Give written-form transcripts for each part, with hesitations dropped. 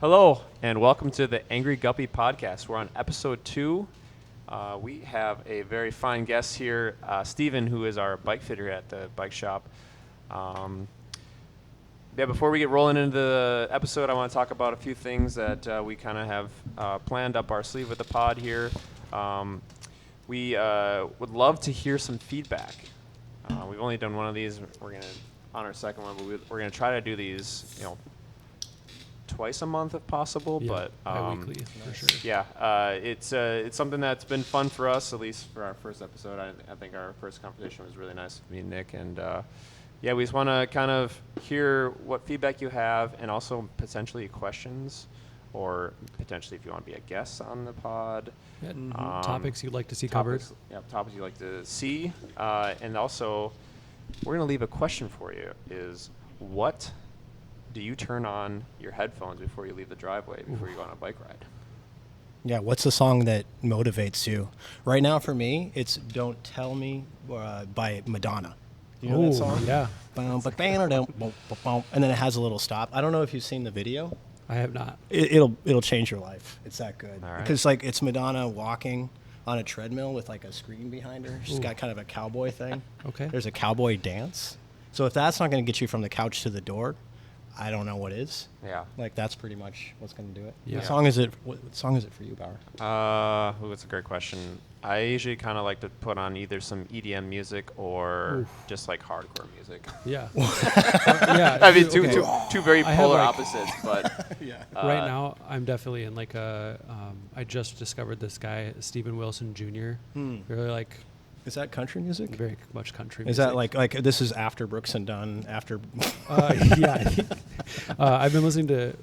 Hello, and welcome to the Angry Guppy Podcast. We're on episode 2. We have a very fine guest here, Steven, who is our bike fitter at the bike shop. Before we get rolling into the episode, I want to talk about a few things that we kind of have planned up our sleeve with the pod here. We would love to hear some feedback. We've only done one of these. We're going to, on our second one, but we're going to try to do these, twice a month if possible, but bi-weekly for sure. It's something that's been fun for us, at least for our first episode. I think our first conversation was really nice with me and Nick, and we just want to kind of hear what feedback you have, and also potentially questions, or potentially if you want to be a guest on the pod. Topics you'd like to see covered. Topics you'd like to see, and also we're going to leave a question for you: is what do you turn on your headphones before you leave the driveway, before you go on a bike ride? Yeah, what's the song that motivates you? Right now for me, it's Don't Tell Me by Madonna. You know that song? Yeah. And then it has a little stop. I don't know if you've seen the video. I have not. It'll change your life. It's that good. All right. Because it's Madonna walking on a treadmill with a screen behind her. She's got kind of a cowboy thing. Okay. There's a cowboy dance. So if that's not going to get you from the couch to the door, I don't know what is. Yeah. That's pretty much what's going to do it. Yeah. What song is it? What song is it for you, Bauer? That's a great question. I usually kind of like to put on either some EDM music or just hardcore music. Yeah. I mean, two very polar opposites, but Yeah. Right now, I'm definitely in I just discovered this guy, Stephen Wilson Jr. Really Is that country music? very much country Is music. that like this is after Brooks and Dunn, after... Yeah. I've been listening to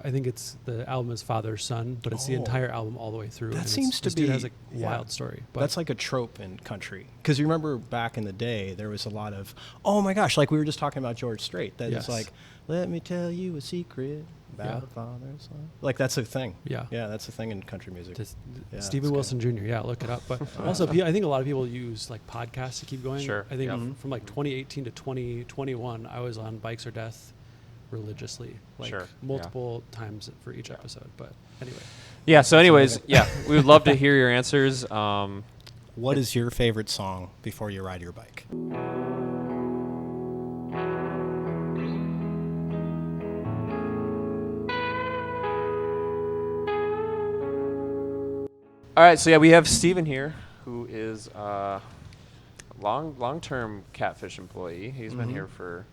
I think it's the album is Father's Son, but it's the entire album all the way through. That seems to this be... dude has a wild story. But That's like a trope in country. Because you remember back in the day, there was a lot of, oh my gosh, we were just talking about George Strait. That Yes. is let me tell you a secret about a father's son. That's a thing. Yeah. Yeah, that's a thing in country music. Yeah, Stephen that's Wilson Jr. Yeah, look it up. But also, I think a lot of people use podcasts to keep going. Sure. I think Yeah. from 2018 to 2021, I was on Bikes or Death religiously, Sure. multiple times for each episode. But anyway. yeah. So, anyways, we would love to hear your answers. What is your favorite song before you ride your bike? All right, so we have Steven here, who is a long-term Catfish employee. He's been here for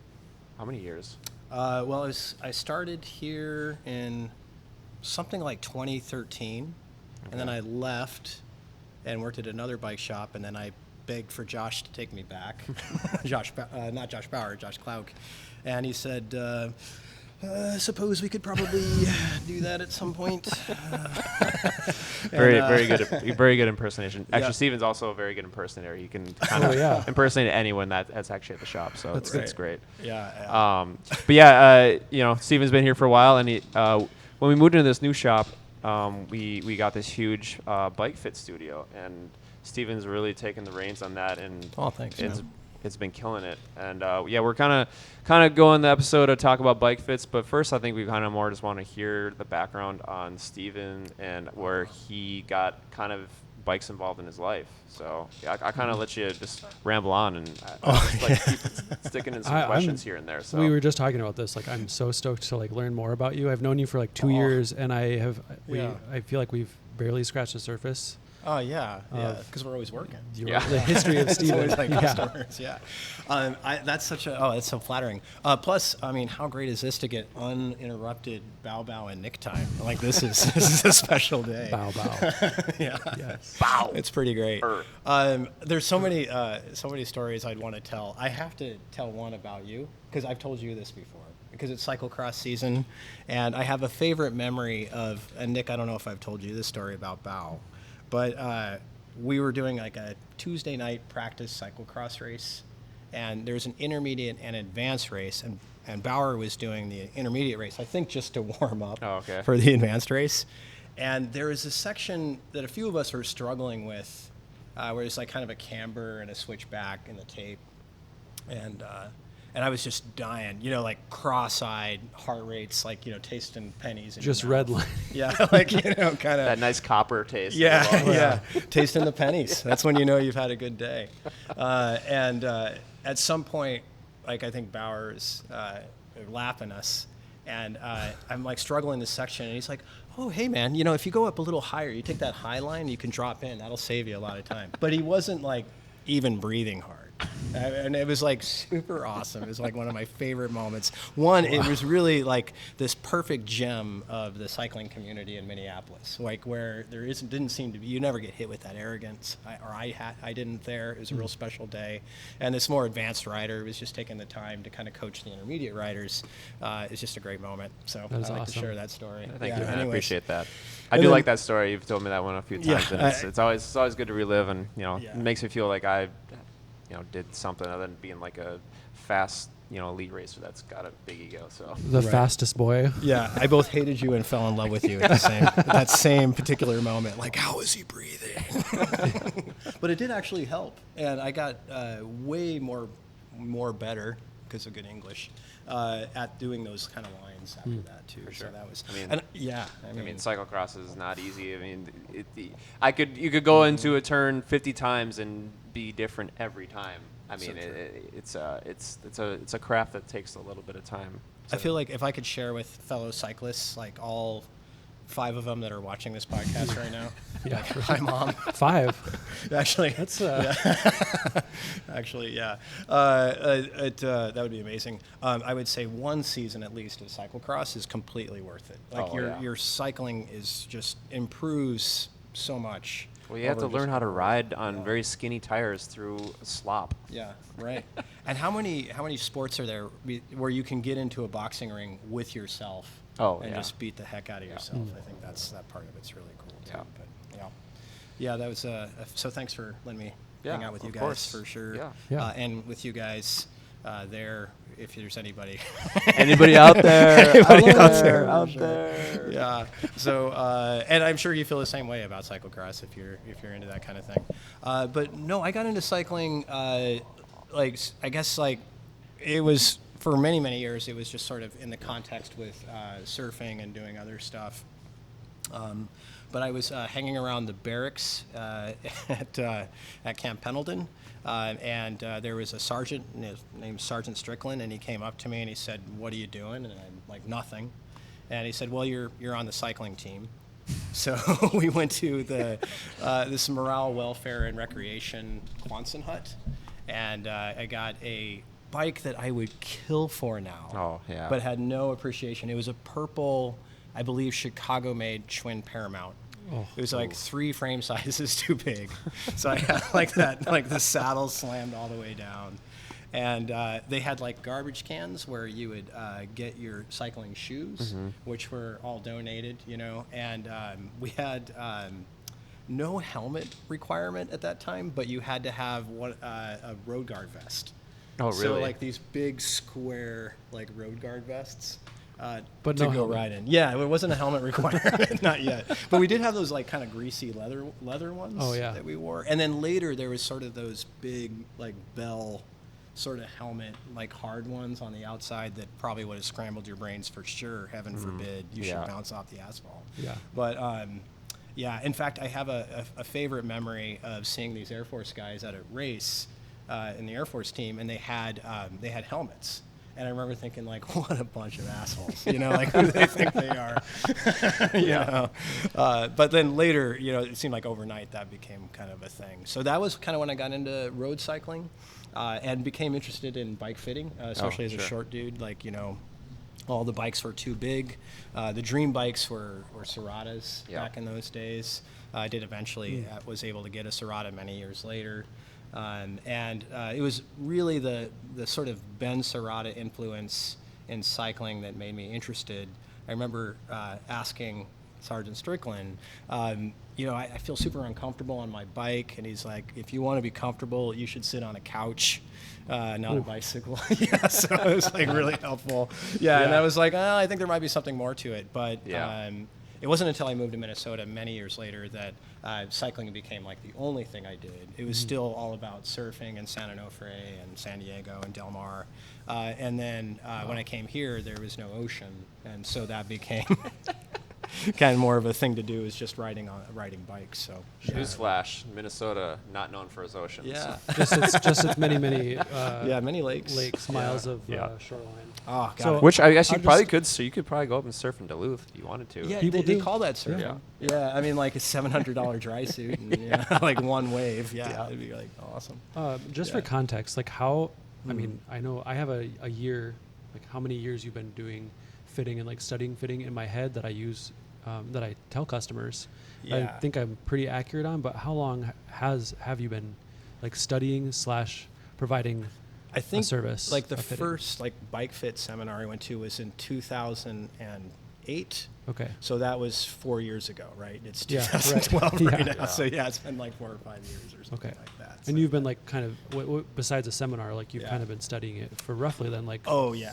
how many years? I started here in something like 2013, and then I left and worked at another bike shop, and then I begged for Josh to take me back. Not Josh Bauer, Josh Klauk. And he said, suppose we could probably do that at some point. Very good impersonation. Actually, Yeah. Steven's also a very good impersonator. He can kind of impersonate anyone that's actually at the shop, so it's great. Yeah. Steven's been here for a while, and when we moved into this new shop, we got this huge bike fit studio, and Steven's really taken the reins on that, and Thanks. it's been killing it. And we're kind of going the episode to talk about bike fits, but first I think we kind of more just want to hear the background on Steven and where he got kind of bikes involved in his life. So I kind of let you just ramble on and keep sticking in some questions here and there. So we were just talking about this. I'm so stoked to learn more about you. I've known you for 2 years, and I feel like we've barely scratched the surface. Oh, yeah, because we're always working. The history of Steven. Customers, yeah. That's so flattering. Plus, how great is this to get uninterrupted bow and Nick time? This is a special day. Bow. Yeah. Yes. Bow. It's pretty great. There's so many stories I'd want to tell. I have to tell one about you, because I've told you this before, because it's cyclocross season, and I have a favorite memory of, and Nick, I don't know if I've told you this story about Bow, but we were doing a Tuesday night practice cyclocross race, and there's an intermediate and advanced race, and Bauer was doing the intermediate race, I think just to warm up for the advanced race. And there was a section that a few of us were struggling with, where it's kind of a camber and a switchback in the tape. And and I was just dying, like cross-eyed, heart rates, like, tasting pennies. In Just your mouth. red line. Yeah, like, kind of. That nice copper taste. Yeah, as well. yeah. Tasting the pennies. That's when you know you've had a good day. And at some point, like, I think Bauer's lapping us, and I'm like struggling this section, and he's like, "Oh, hey man, if you go up a little higher, you take that high line, you can drop in. That'll save you a lot of time." But he wasn't like even breathing hard. And it was like super awesome. It was like one of my favorite moments. One, it was really like this perfect gem of the cycling community in Minneapolis, like where didn't seem to be, you never get hit with that arrogance. I didn't there. It was a real special day. And this more advanced rider was just taking the time to kind of coach the intermediate riders. It's just a great moment. So I'd like to share that story. Thank you, man. I anyways. appreciate that. I do like that story. You've told me that one a few times, Yeah, and it's always good to relive, and it makes me feel like I did something other than being like a fast elite racer that's got a big ego. So The fastest boy. Yeah, I both hated you and fell in love with you at that same particular moment. Like, how is he breathing? But it did actually help, and I got way more better because of good English at doing those kind of lines after that too. For sure. So that was. I mean, cyclocross is not easy. I mean, you could go into a turn 50 times and be different every time. I mean, it's a craft that takes a little bit of time. I feel like if I could share with fellow cyclists, like all 5 of them that are watching this podcast right now. Yeah, Hi, Mom. 5. Actually, That's Actually, yeah. That would be amazing. I would say one season at least of cyclocross is completely worth it. Like your cycling is just improves so much. Well, you have to learn how to ride on very skinny tires through slop. Yeah, right. And how many sports are there where you can get into a boxing ring with yourself and just beat the heck out of yourself? I think that part of it's really cool too. Yeah. But yeah, that was so. Thanks for letting me hang out with you guys course. for sure. Yeah. And with you guys there, if there's anybody out there? out there. Yeah. So, and I'm sure you feel the same way about cyclocross if you're into that kind of thing. But no, I got into cycling. I guess it was for many years. It was just sort of in the context with surfing and doing other stuff. But I was hanging around the barracks at Camp Pendleton, and there was a sergeant named Sergeant Strickland, and he came up to me and he said, "What are you doing?" And I'm like, "Nothing." And he said, "Well, you're on the cycling team." So we went to this morale, welfare, and recreation Quonset hut, and I got a bike that I would kill for now. Oh, yeah. But had no appreciation. It was a purple, I believe, Chicago-made Schwinn Paramount. Oh. It was like 3 frame sizes too big. So I had the saddle slammed all the way down. And they had like garbage cans where you would get your cycling shoes, which were all donated, and we had no helmet requirement at that time, but you had to have a road guard vest. Oh, really? So like these big square like road guard vests. But to no go helmet. ride in. Yeah, it wasn't a helmet requirement, not yet. But we did have those like kind of greasy leather ones that we wore. And then later there was sort of those big like bell sort of helmet, like hard ones on the outside that probably would have scrambled your brains for sure. Heaven forbid you should bounce off the asphalt. Yeah. But in fact, I have a favorite memory of seeing these Air Force guys at a race in the Air Force team, and they had helmets. And I remember thinking, like, what a bunch of assholes, like who they think they are, But then later, it seemed like overnight that became kind of a thing. So that was kind of when I got into road cycling and became interested in bike fitting, especially as a short dude. Like, all the bikes were too big. The dream bikes were Seratas back in those days. I did eventually was able to get a Serata many years later. And it was really the sort of Ben Serrata influence in cycling that made me interested. I remember asking Sergeant Strickland, I feel super uncomfortable on my bike, and he's like, if you want to be comfortable, you should sit on a couch, not a bicycle. So it was like really helpful. And I was like, I think there might be something more to it, but it it wasn't until I moved to Minnesota many years later that cycling became like the only thing I did. It was still all about surfing in San Onofre and San Diego and Del Mar. And then when I came here, there was no ocean, and so that became kind of more of a thing to do, is just riding bikes. So Newsflash: Minnesota not known for its oceans. yeah, just its many many lakes, miles of Yeah. shoreline. Oh god. So- Which I guess you I'll probably just- could. So you could probably go up and surf in Duluth if you wanted to. Yeah, People they do. call that surfing. Yeah. Yeah, I mean, like a $700 dry suit, and like one wave. Yeah, it'd be like awesome. Just for Yeah. context, like how, I mean, I know I have a year, like how many years you've been doing fitting and like studying fitting in my head that I use, that I tell customers. I Yeah. think I'm pretty accurate on, but how long have you been like studying / providing I think service like the of fitting? first like bike fit seminar I went to was in 2008. Okay. So that was 4 years ago, right? It's Yeah, right. 2012 right, Yeah. now. Yeah. So yeah, it's been like 4 or 5 years or something Okay. like that. And So- you've been like kind of, besides a seminar, like you've Yeah. kind of been studying it for roughly then like, Oh yeah.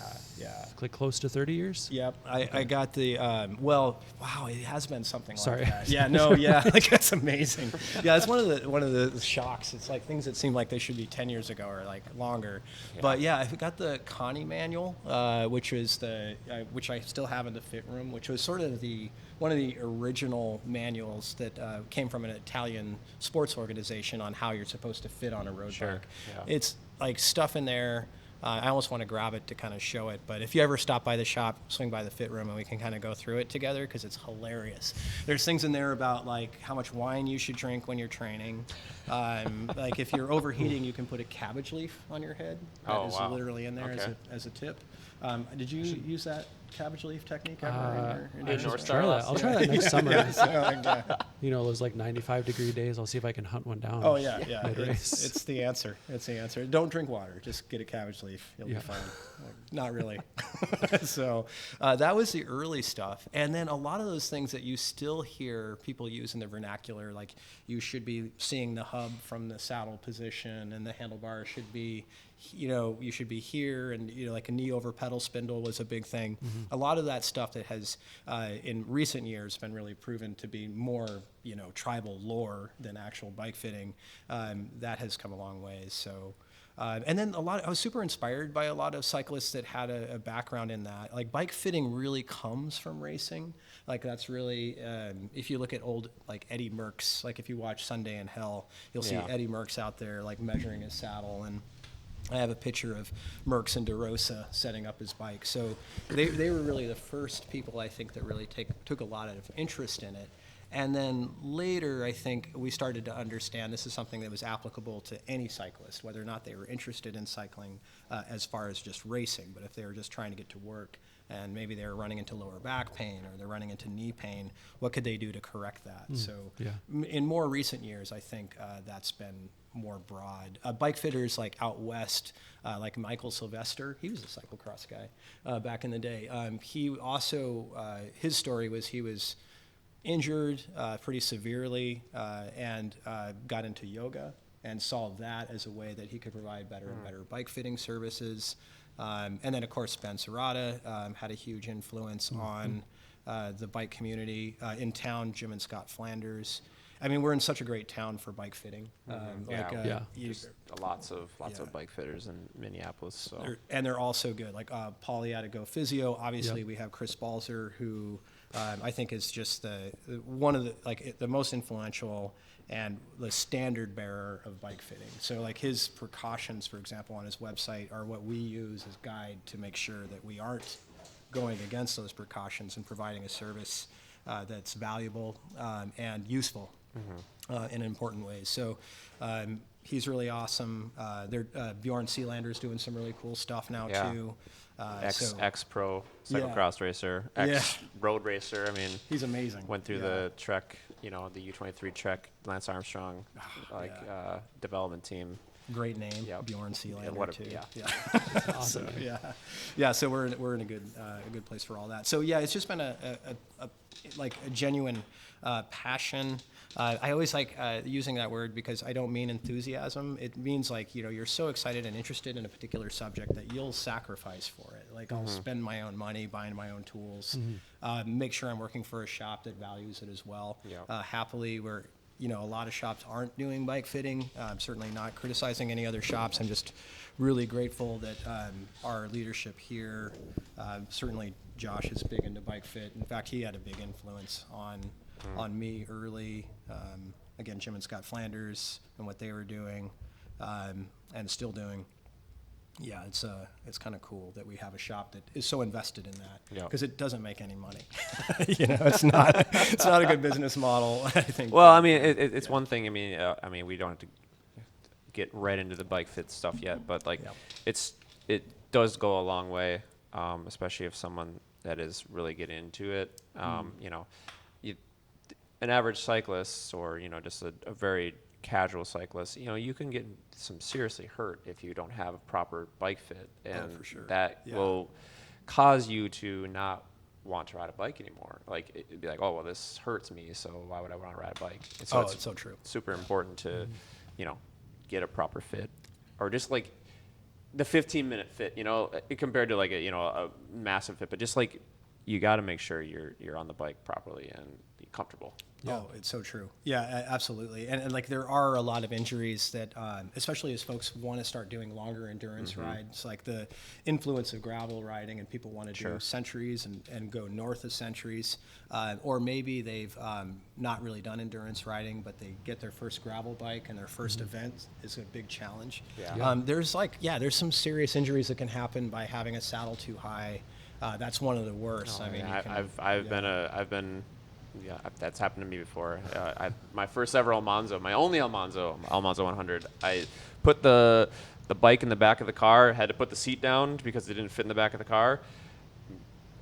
like close to 30 years? Yep, I got the well. Wow, it has been something Sorry. like that. Yeah, no, yeah, like that's amazing. Yeah, it's one of the shocks. It's like things that seem like they should be 10 years ago or like longer. Yeah. But yeah, I got the Connie manual, which was which I still have in the fit room, which was sort of one of the original manuals that came from an Italian sports organization on how you're supposed to fit on a road Sure, bike. yeah. It's like stuff in there. I almost want to grab it to kind of show it, but if you ever stop by the shop, swing by the fit room and we can kind of go through it together because it's hilarious. There's things in there about like how much wine you should drink when you're training. Like if you're overheating, you can put a cabbage leaf on your head. That Oh, is wow. literally in there Okay. as a tip. Did you use that cabbage leaf technique ever in In your North I'll Star try that. last I'll year. try that next summer. yeah. You know, those like 95-degree days. I'll see if I can hunt one down. Oh yeah, yeah. Mid-race. It's the answer. It's the answer. Don't drink water. Just get a cabbage leaf. You'll Yeah. be fine. Like, not really. So that was the early stuff, and then a lot of those things that you still hear people use in the vernacular, like you should be seeing the hub from the saddle position, and the handlebar should be, you should be here, and like a knee over pedal spindle was a big thing. A lot of that stuff that has in recent years been really proven to be more tribal lore than actual bike fitting, that has come a long ways. So and then I was super inspired by a lot of cyclists that had a background in that. Like bike fitting really comes from racing. Like that's really, if you look at old like Eddie Merckx, like if you watch Sunday in Hell, you'll see Yeah. Eddie Merckx out there like measuring his saddle, and I have a picture of Merckx and DeRosa setting up his bike. So they were really the first people I think that really took a lot of interest in it. And then later, I think we started to understand this is something that was applicable to any cyclist, whether or not they were interested in cycling as far as just racing, but if they were just trying to get to work and maybe they were running into lower back pain or they're running into knee pain, what could they do to correct that? So yeah. in more recent years, I think that's been more broad. Bike fitters like out west, like Michael Sylvester, he was a cyclocross guy back in the day. He also, his story was he was injured pretty severely and got into yoga and saw that as a way that he could provide better and better bike fitting services. And then, of course, Ben Serrata had a huge influence on the bike community. In town, Jim and Scott Flanders. I mean, we're in such a great town for bike fitting. Just lots of bike fitters in Minneapolis. So They're all so good. Like Paulie Go Physio. Obviously, we have Chris Balzer, who I think is just one of the most influential and the standard bearer of bike fitting. So like his precautions, for example, on his website are what we use as guide to make sure that we aren't going against those precautions and providing a service that's valuable and useful in important ways. So he's really awesome. Bjorn Sealander's doing some really cool stuff now too. Ex-pro cyclocross racer, ex-road racer. I mean, he's amazing. Went through the Trek, the U23 Trek, Lance Armstrong, development team. Great name, Yep. Bjorn Sealander what a- too. yeah. Awesome. Yeah. So we're in a good place for all that. So yeah, it's just been a genuine passion. I always like using that word because I don't mean enthusiasm. It means like, you're so excited and interested in a particular subject that you'll sacrifice for it. Like I'll spend my own money buying my own tools, make sure I'm working for a shop that values it as well. Yeah. Happily, we're a lot of shops aren't doing bike fitting. I'm certainly not criticizing any other shops. I'm just really grateful that our leadership here, certainly Josh is big into bike fit. In fact, he had a big influence on me early. Again, Jim and Scott Flanders and what they were doing and still doing. Yeah, it's kind of cool that we have a shop that is so invested in that because it doesn't make any money. It's not a good business model. I think. Well, I mean, it's one thing. I mean, we don't have to get right into the bike fit stuff yet, but like, it does go a long way, especially if someone that is really getting into it. An average cyclist, or just a very casual cyclist, you can get some seriously hurt if you don't have a proper bike fit, and for sure. that will cause you to not want to ride a bike anymore. Like it'd be like, oh well, this hurts me, so why would I want to ride a bike? And so it's so true. Super important to get a proper fit, or just like the 15-minute fit, compared to like a massive fit, but just like you got to make sure you're on the bike properly and be comfortable. Yeah. Oh, it's so true. Yeah, absolutely. And like there are a lot of injuries that, especially as folks want to start doing longer endurance rides, like the influence of gravel riding, and people want to do centuries and go north of centuries, or maybe they've not really done endurance riding, but they get their first gravel bike and their first event is a big challenge. Yeah. There's some serious injuries that can happen by having a saddle too high. That's one of the worst. Oh, I've been. Yeah, that's happened to me before. My first ever Almanzo, my only Almanzo 100. I put the bike in the back of the car, had to put the seat down because it didn't fit in the back of the car.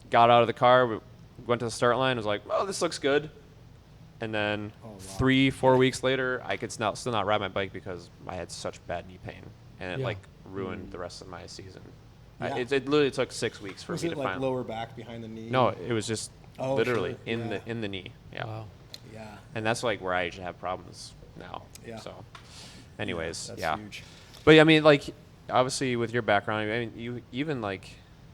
Got out of the car, went to the start line, was like, "Oh, this looks good." And then 3-4 weeks later, I could still not ride my bike because I had such bad knee pain, and it ruined the rest of my season. Yeah. It literally took 6 weeks for Was me it to like find. lower back behind the knee? No, it was just literally sure. in the knee. Yeah. Wow. Yeah. And that's like where I usually have problems now. Yeah. So, anyways, That's huge. But I mean, like, obviously with your background, I mean, you even like,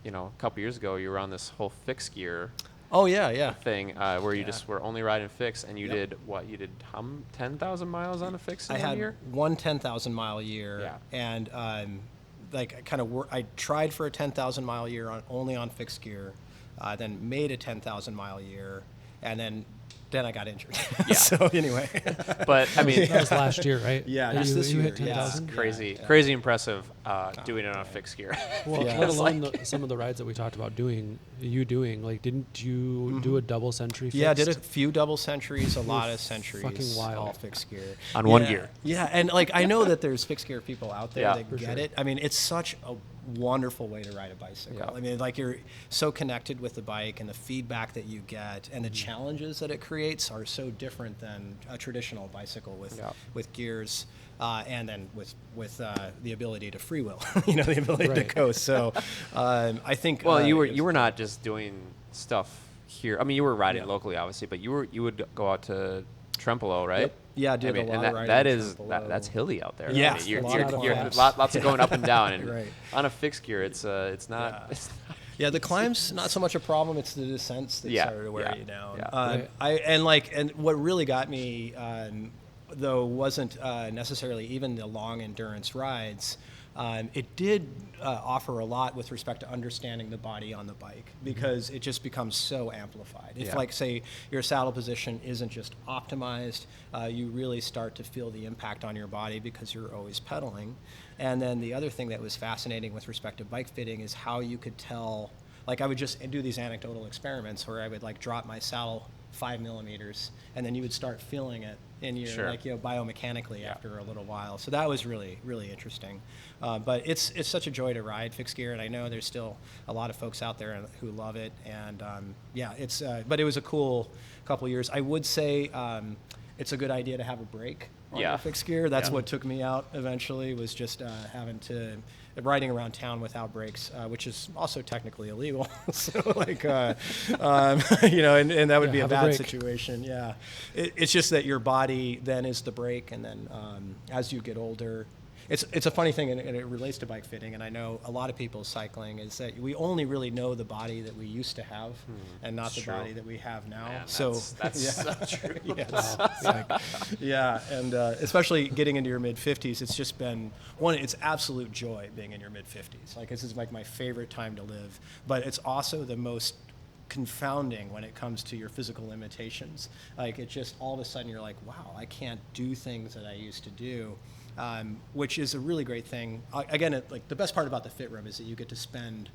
a couple years ago, you were on this whole fixed gear Oh yeah. thing where you just were only riding fixed, and you did what? You did 10,000 miles on a fixed in I 1 had year? one 10,000 mile year, Yeah. and I tried for a 10,000 mile year only on fixed gear, then made a 10,000 mile year, and then I got injured. Yeah. So anyway, But I mean, That was last year, right? Yeah, That just this you year, hit yeah. 10,000? crazy impressive doing it on a fixed gear. Well, Yeah. let It's alone some of the rides that we talked about doing, like, didn't you do a double century fixed? yeah, I did a few double centuries, a lot of centuries, fucking wild. all fixed gear On one gear. Yeah, and like I know that there's fixed gear people out there Yeah. that For get sure. it. I mean, it's such a wonderful way to ride a bicycle. Yeah. I mean, like you're so connected with the bike, and the feedback that you get and the challenges that it creates are so different than a traditional bicycle with gears. And then with the ability to free will, the ability to Right. coast. So I think. Well, you it's- were not just doing stuff here. I mean, you were riding Yeah. locally, obviously, but you would go out to Trempolo, right? Yep. Yeah, I did a lot and of riding that in is Trempolo. that's hilly out there. Yeah, I mean, you're, a lot of you're climbs. lots of going up and down, and Right. on a fixed gear, it's not. Yeah. It's not Yeah, the climb's not so much a problem; it's the descents that Yeah, started to wear yeah, you down. yeah. Right. And what really got me, though, wasn't necessarily even the long endurance rides. It did offer a lot with respect to understanding the body on the bike, because it just becomes so amplified. If, Yeah. like, say, your saddle position isn't just optimized, you really start to feel the impact on your body because you're always pedaling. And then the other thing that was fascinating with respect to bike fitting is how you could tell. Like, I would just do these anecdotal experiments where I would like drop my saddle 5 millimeters, and then you would start feeling it in your Sure. biomechanically after a little while. So that was really, really interesting. But it's such a joy to ride fixed gear, and I know there's still a lot of folks out there who love it. And but it was a cool couple years. I would say it's a good idea to have a break on Yeah. your fixed gear. That's Yeah. what took me out eventually, was just riding around town without brakes, which is also technically illegal. So like, and that would Yeah, be a have a bad brake. situation. Yeah. It's just that your body then is the brake. And then as you get older, it's a funny thing, and it relates to bike fitting, and I know a lot of people cycling, is that we only really know the body that we used to have and not the True. body that we have now. Man, so that's yeah. so true. Yes. Yeah, and especially getting into your mid-50s, it's just been it's absolute joy being in your mid-50s. Like, this is like my favorite time to live, but it's also the most confounding when it comes to your physical limitations. Like, it just, all of a sudden you're like, wow, I can't do things that I used to do. Which is a really great thing. Again, like, the best part about the Fit Room is that you get to spend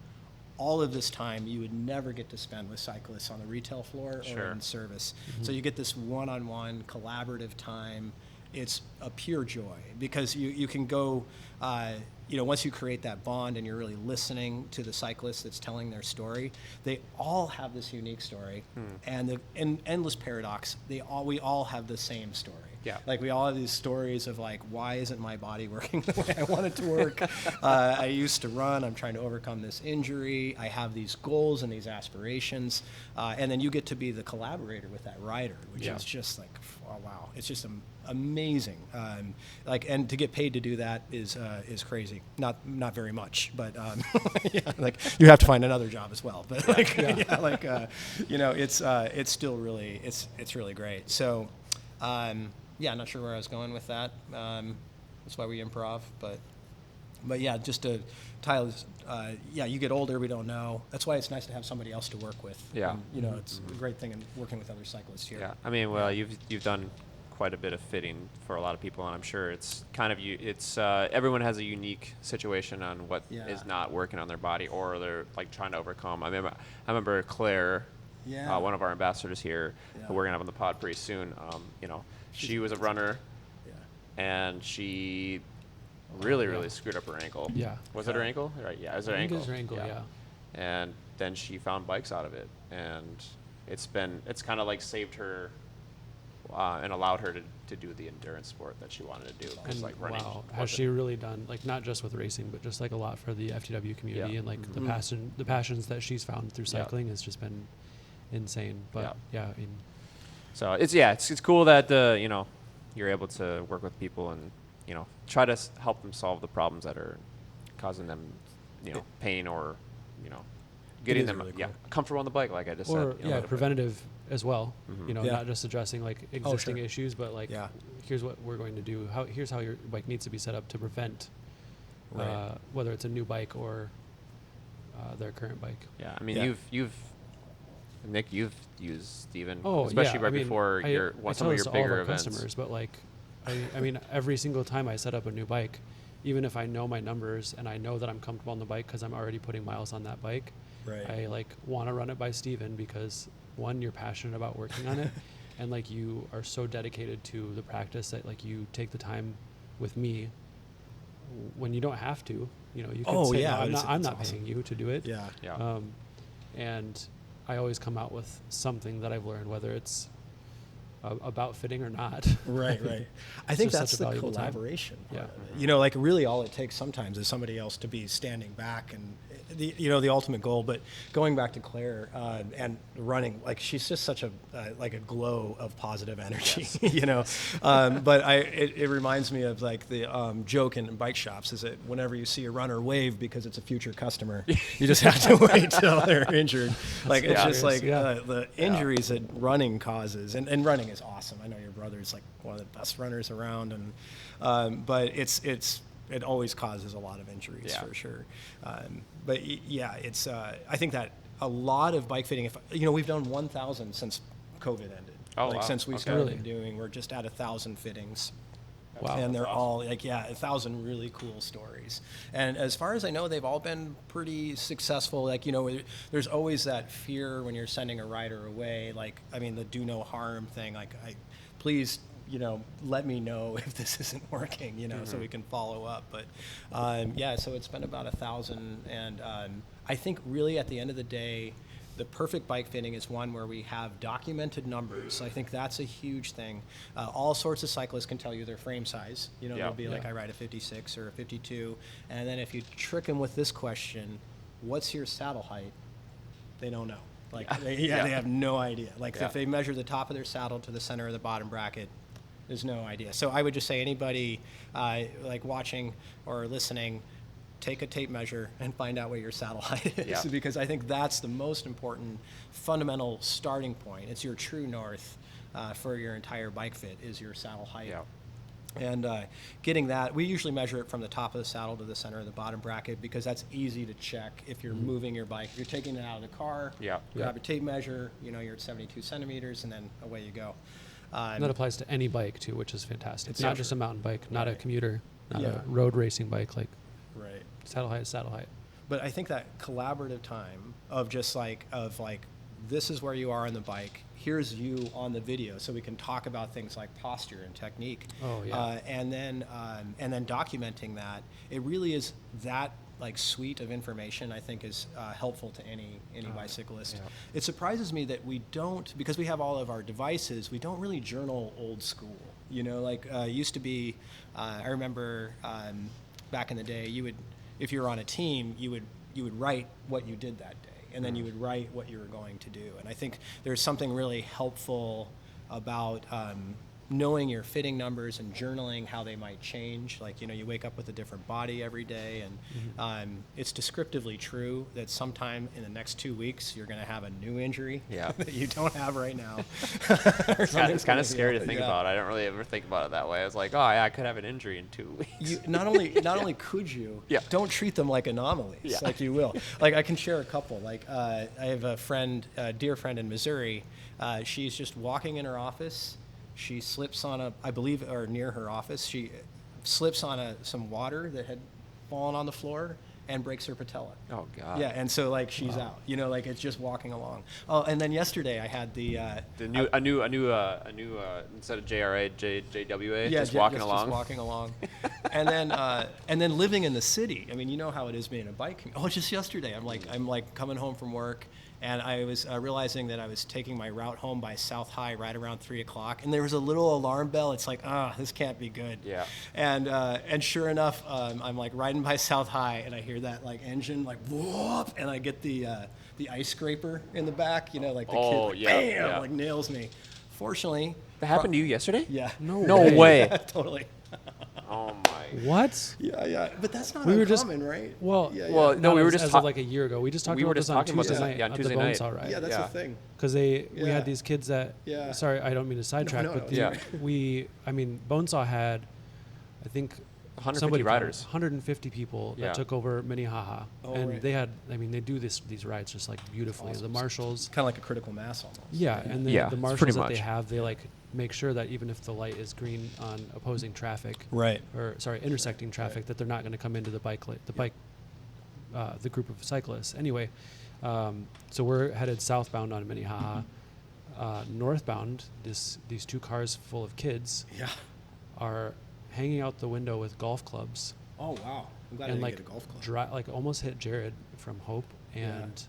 all of this time you would never get to spend with cyclists on the retail floor Sure. or in service. So you get this one-on-one collaborative time. It's a pure joy, because you can go, once you create that bond and you're really listening to the cyclist that's telling their story, they all have this unique story, and endless paradox. We all have the same story. Yeah. Like, we all have these stories of, like, why isn't my body working the way I want it to work? I used to run. I'm trying to overcome this injury. I have these goals and these aspirations. And then you get to be the collaborator with that rider, which Yeah. is just like, oh, wow. It's just amazing. And to get paid to do that is crazy. Not very much, but yeah, like, you have to find another job as well. But like, it's still really, it's really great. So, I'm not sure where I was going with that. That's why we improv, but yeah, just to Tyler, you get older, we don't know. That's why it's nice to have somebody else to work with. Yeah. And, it's a great thing in working with other cyclists here. Yeah, I mean, well, you've done quite a bit of fitting for a lot of people, and I'm sure it's kind of everyone has a unique situation on what is not working on their body, or they're like trying to overcome. I remember Claire, one of our ambassadors here, who we're gonna have on the pod pretty soon. She was a runner, and she really screwed up her ankle. Yeah. Was it her ankle? Right. Yeah, it was her I think ankle. it was her ankle, yeah. And then she found bikes out of it, and it's kind of like saved her and allowed her to do the endurance sport that she wanted to do. And like running. wow, has she really done, like, not just with racing, but just like a lot for the FTW community, and like the passions that she's found through cycling has just been insane. But I mean, so it's cool that you're able to work with people and try to help them solve the problems that are causing them pain, or getting is them really cool. comfortable on the bike, like I just or said. preventative as well. Yeah. Not just addressing like existing sure. issues, but like here's what we're going to do. Here's how your bike needs to be set up to prevent whether it's a new bike or their current bike. Yeah, I mean, Nick, you've used Steven, Oh, especially yeah. right I mean, before I some tell of this your to all of bigger our events. customers, but like, I mean, every single time I set up a new bike, even if I know my numbers and I know that I'm comfortable on the bike because I'm already putting miles on that bike, I like want to run it by Steven, because one, you're passionate about working on it, and like you are so dedicated to the practice that like you take the time with me when you don't have to. You could say, no, I'm not paying you to do it. Yeah. And I always come out with something that I've learned, whether it's about fitting or not. Right. I think just that's such a the valuable time. collaboration part Yeah. of it. Like, really all it takes sometimes is somebody else to be standing back, and the ultimate goal. But going back to Claire and running, like, she's just such a glow of positive energy. But it reminds me of like the joke in bike shops is that whenever you see a runner, wave, because it's a future customer. You just have to wait till they're injured. Like, it's just like the injuries that running causes, and running is awesome. I know your brother's like one of the best runners around, and but it always causes a lot of injuries for sure. But it's I think that a lot of bike fitting, we've done 1,000 since COVID ended. Oh, wow. Since we Okay. started doing, we're just at 1,000 fittings. Wow. And they're all 1,000 really cool stories. And as far as I know, they've all been pretty successful. There's always that fear when you're sending a rider away. Like, I mean, the do no harm thing. Like, please, let me know if this isn't working, so we can follow up. But so it's been about 1,000. And I think really at the end of the day, the perfect bike fitting is one where we have documented numbers. I think that's a huge thing. All sorts of cyclists can tell you their frame size. They'll be like, I ride a 56 or a 52. And then if you trick them with this question, what's your saddle height? They don't know. They have no idea. If they measure the top of their saddle to the center of the bottom bracket, there's no idea. So I would just say anybody watching or listening, take a tape measure and find out what your saddle height is, because I think that's the most important fundamental starting point. It's your true north for your entire bike fit is your saddle height. Yeah. And getting that, we usually measure it from the top of the saddle to the center of the bottom bracket, because that's easy to check if you're moving your bike. If you're taking it out of the car, you have a tape measure, you're at 72 centimeters, and then away you go. And that applies to any bike, too, which is fantastic. It's not just a mountain bike, not a commuter, not a road racing bike. Saddle height is saddle height. But I think that collaborative time of just this is where you are on the bike. Here's you on the video, so we can talk about things like posture and technique. Oh yeah. And then documenting that. It really is that suite of information. I think is helpful to any bicyclist. Yeah. It surprises me that we don't, because we have all of our devices. We don't really journal old school. Used to be. I remember back in the day, if you were on a team, you would write what you did that day. And then you would write what you were going to do. And I think there's something really helpful about knowing your fitting numbers and journaling how they might change. You wake up with a different body every day, and it's descriptively true that sometime in the next 2 weeks you're going to have a new injury that you don't have right now. It's kind of scary to think about. I don't really ever think about it that way. I was like, I could have an injury in 2 weeks. Not only could you, don't treat them like anomalies, like you will. I can share a couple. I have a friend, a dear friend in Missouri. She's just walking in her office. She slips on or near her office, she slips on some water that had fallen on the floor and breaks her patella. Oh God. Yeah, and so she's out. It's just walking along. Oh, and then yesterday I had a new instead of JRA, JWA, just walking along. Just walking along. and then living in the city. I mean, you know how it is being a biking. Oh, just yesterday I'm coming home from work. And I was realizing that I was taking my route home by South High right around 3 o'clock, and there was a little alarm bell. It's this can't be good. Yeah. And sure enough, I'm riding by South High, and I hear that engine whoop, and I get the ice scraper in the back. The kid bam, nails me. Fortunately, that happened to you yesterday? Yeah. No way. Totally. Oh my. What? Yeah. But that's not uncommon, right? Well, no, we were just talking a year ago. We just talked about this on Tuesday night. On Tuesday night. Right? Yeah, that's the thing. Because we had these kids that. Yeah. Sorry, I don't mean to sidetrack, but Bonesaw had, I think, 150 riders, 150 people that took over Minnehaha, and they had. They do these rides just beautifully. Awesome. The marshals, kind of like a critical mass almost. Yeah, and the marshals that they have, they make sure that even if the light is green on opposing traffic, intersecting traffic, that they're not going to come into the group of cyclists. Anyway, so we're headed southbound on Minnehaha. Northbound, these two cars full of kids are hanging out the window with golf clubs. Oh wow! I'm glad I didn't get a golf club. Almost hit Jared from Hope, and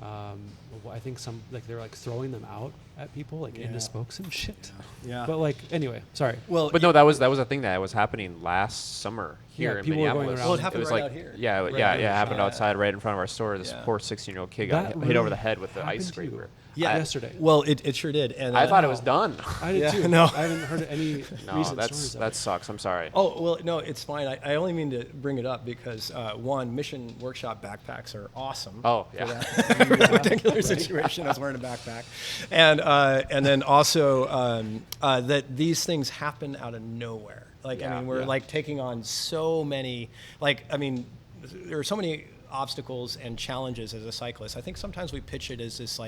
I think they're throwing them out at people into spokes and shit. Yeah. But anyway, sorry. Well, but no, that was a thing that was happening last summer here in Minneapolis. Well, it happened right out here. It happened outside right in front of our store. This poor 16-year-old kid got hit over the head with the ice scraper. Yeah, yesterday. Well, it sure did. And I thought it was done. I did too. No, I haven't heard any recent stories. That sucks. I'm sorry. Oh well, no, it's fine. I only mean to bring it up because Mission Workshop backpacks are awesome. Oh yeah. For that particular situation, I was wearing a backpack, and then also that these things happen out of nowhere. We're taking on so many. There are so many obstacles and challenges as a cyclist. I think sometimes we pitch it as this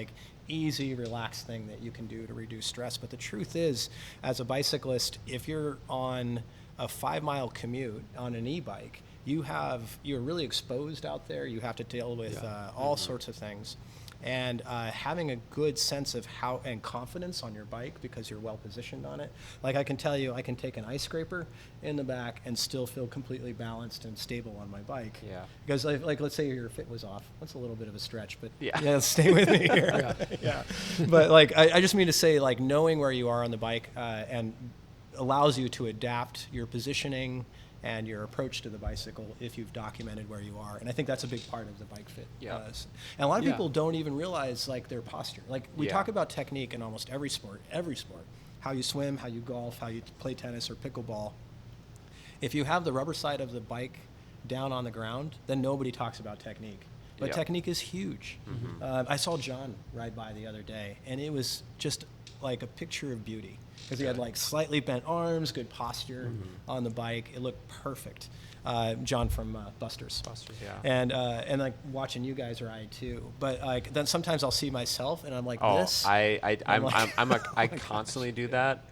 easy, relaxed thing that you can do to reduce stress. But the truth is, as a bicyclist, if you're on a 5-mile commute on an e-bike, you're really exposed out there. You have to deal with all sorts of things. and having a good sense of how and confidence on your bike because you're well positioned on it. Like I can tell you, I can take an ice scraper in the back and still feel completely balanced and stable on my bike. Yeah. Because like let's say your fit was off. That's a little bit of a stretch, but yeah stay with me here. Yeah. But like I just mean to say, like, knowing where you are on the bike and allows you to adapt your positioning and your approach to the bicycle if you've documented where you are. And I think that's a big part of the bike fit. Yeah. And a lot of people don't even realize like their posture. Like we talk about technique in almost every sport, how you swim, how you golf, how you play tennis or pickleball. If you have the rubber side of the bike down on the ground, then nobody talks about technique. But technique is huge. I saw John ride by the other day, and it was just like a picture of beauty. Because he had like slightly bent arms, good posture on the bike. It looked perfect. John from Buster's. And like watching you guys ride too. But like then sometimes I'll see myself and I'm like this. I constantly do that.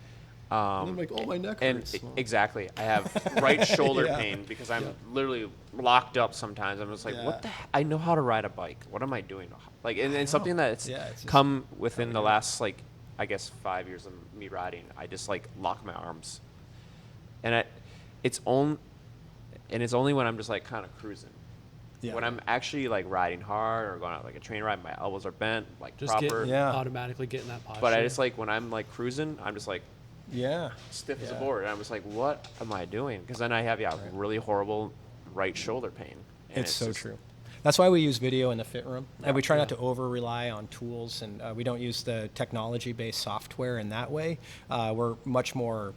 And I'm like, oh, my neck hurts. Exactly. I have right shoulder pain because I'm literally locked up sometimes. I'm just like, what the I know how to ride a bike. What am I doing? Like, and something that's come within the last, like, I guess 5 years of me riding, I just like lock my arms. And it's only when I'm just like kind of cruising. Yeah. When I'm actually like riding hard or going out like a train ride, my elbows are bent, like just proper. Automatically get in that posture. But I just like when I'm like cruising, I'm just like stiff as a board. And I'm just like, what am I doing? Because then I have really horrible right shoulder pain. It's so true. That's why we use video in the fit room, and we try not to over-rely on tools, and we don't use the technology-based software in that way. We're much more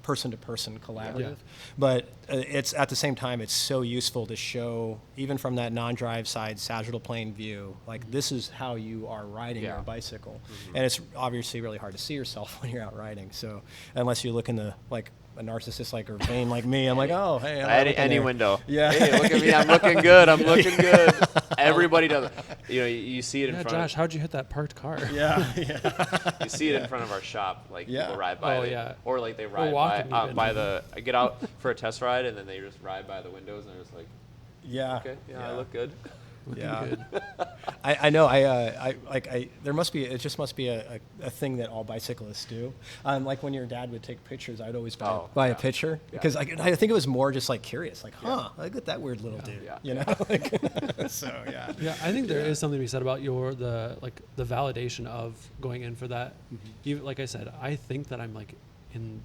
person-to-person collaborative. But it's at the same time, it's so useful to show, even from that non-drive side, sagittal plane view, like this is how you are riding your bicycle. And it's obviously really hard to see yourself when you're out riding. So unless you look in the, like, a narcissist like or vain like me, I'm like, oh, hey, any window. Yeah. Hey, look at me. I'm looking good. I'm looking good. Everybody does it. You know, you see it in front. Josh, how'd you hit that parked car? You see it in front of our shop. Like people ride by. Or like they ride by the. I get out for a test ride and then they just ride by the windows and they're just like, okay, I look good. Good. I know. There must be. It just must be a thing that all bicyclists do. Like when your dad would take pictures, I'd always buy a picture because I think it was more just like curious, like, look at that weird little dude. You know. So yeah. Yeah, I think there is something to be said about the validation of going in for that. Even like I said, I think that I'm like in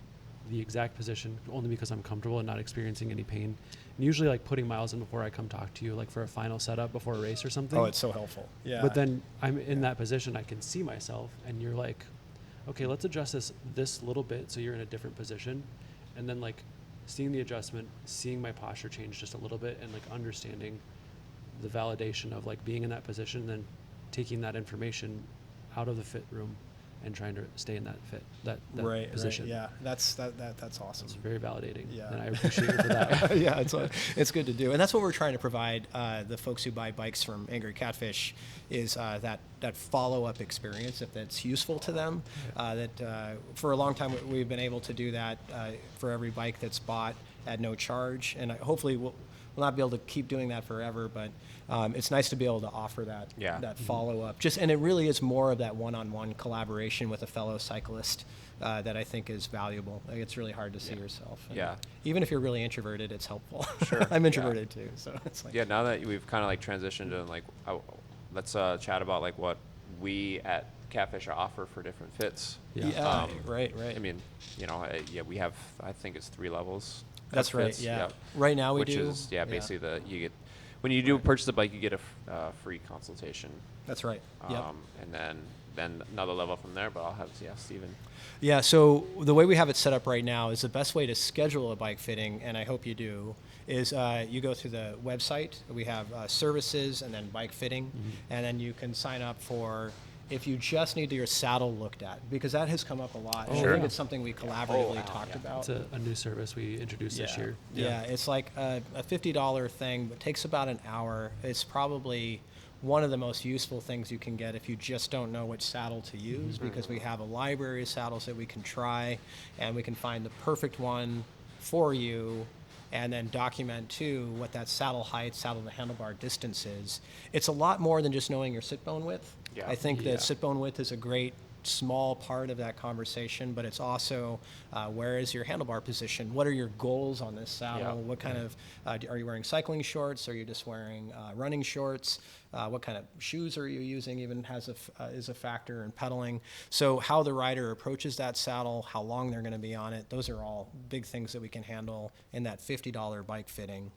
the exact position only because I'm comfortable and not experiencing any pain. And usually like putting miles in before I come talk to you, like for a final setup before a race or something. Oh, it's so helpful. Yeah. But then I'm in that position, I can see myself and you're like, okay, let's adjust this little bit so you're in a different position. And then like seeing the adjustment, seeing my posture change just a little bit and like understanding the validation of like being in that position and then taking that information out of the fit room and trying to stay in that fit, that position. Right. Yeah, that's awesome. It's very validating. Yeah. And I appreciate you for that. Yeah, it's good to do. And that's what we're trying to provide the folks who buy bikes from Angry Catfish is that follow-up experience, if that's useful to them. That for a long time, we've been able to do that for every bike that's bought at no charge. And hopefully we'll not be able to keep doing that forever, but it's nice to be able to offer that follow-up. And it really is more of that one-on-one collaboration with a fellow cyclist that I think is valuable. Like, it's really hard to see yourself. And even if you're really introverted, it's helpful. Sure. I'm introverted too, so it's like. Yeah, now that we've kind of like transitioned to like, let's chat about like what we at Catfish offer for different fits. Right. I mean, you know, we have, I think it's 3 levels. That's right. Yeah. Right now we do. Which is basically you get when you do purchase a bike, you get a free consultation. That's right. And then another level from there. But I'll have Steven. Yeah. So the way we have it set up right now is the best way to schedule a bike fitting, and I hope you do, is you go through the website. We have services and then bike fitting, and then you can sign up for. If you just need your saddle looked at, because that has come up a lot. I think it's something we collaboratively talked about. It's a new service we introduced this year. Yeah, it's like a $50 thing, but takes about an hour. It's probably one of the most useful things you can get if you just don't know which saddle to use, because we have a library of saddles that we can try, and we can find the perfect one for you. and then document too what that saddle height, saddle to handlebar distance is. It's a lot more than just knowing your sit bone width. Yeah. I think that sit bone width is a great small part of that conversation, but it's also where is your handlebar position? What are your goals on this saddle? Yeah. What kind of are you wearing cycling shorts? Are you just wearing running shorts? What kind of shoes are you using? Even is a factor in pedaling. So how the rider approaches that saddle, how long they're going to be on it, those are all big things that we can handle in that $50 bike fitting,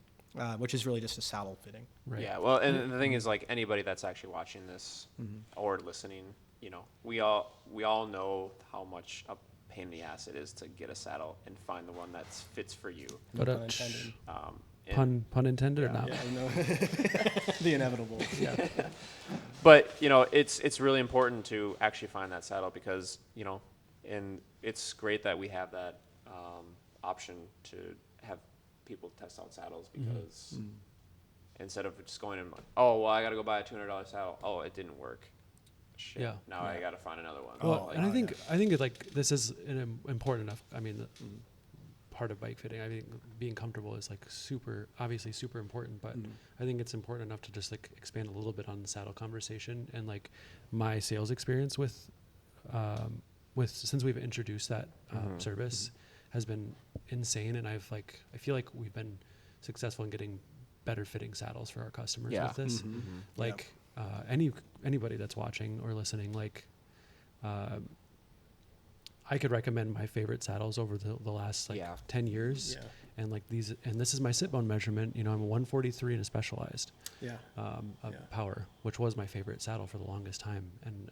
which is really just a saddle fitting. Right. Yeah. Well, and the thing is, like, anybody that's actually watching this or listening, you know, we all know how much a pain in the ass it is to get a saddle and find the one that fits for you. But Pun intended. pun intended or not? Yeah, I know. The inevitable. Yeah. But, you know, it's really important to actually find that saddle because, you know, and it's great that we have that option to have people test out saddles because instead of just going in, oh, well, I got to go buy a $200 saddle. Oh, it didn't work. Shit. Yeah. Now I got to find another one. Well, Like, and I think it, like, this is an important enough. I mean, the part of bike fitting. I think being comfortable is like obviously super important. But I think it's important enough to just like expand a little bit on the saddle conversation and like my sales experience with since we've introduced that service has been insane. And I feel like we've been successful in getting better fitting saddles for our customers with this. Like. Anybody that's watching or listening, like, I could recommend my favorite saddles over the last 10 years, and like this is my sit bone measurement. You know, I'm a 143 and a specialized, power, which was my favorite saddle for the longest time, and